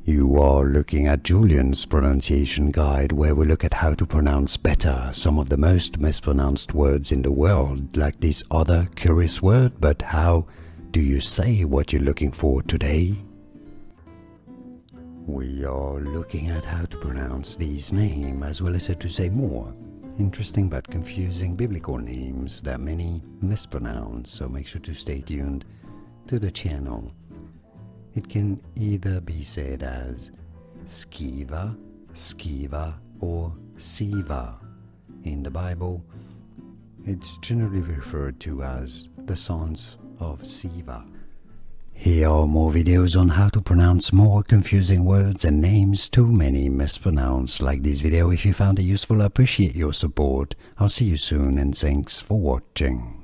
You are looking at Julian's pronunciation guide, where we look at how to pronounce better some of the most mispronounced words in the world, like this other curious word. But how do you say what you're looking for today? We are looking at how to pronounce these names, as well as how to say more interesting but confusing biblical names that many mispronounce, so make sure to stay tuned to the channel. It can either be said as Sceva, Sceva, or Sceva. In the Bible, it's generally referred to as the sons of Sceva. Here are more videos on how to pronounce more confusing words and names too many mispronounced. Like this video if you found it useful. I appreciate your support. I'll see you soon, and thanks for watching.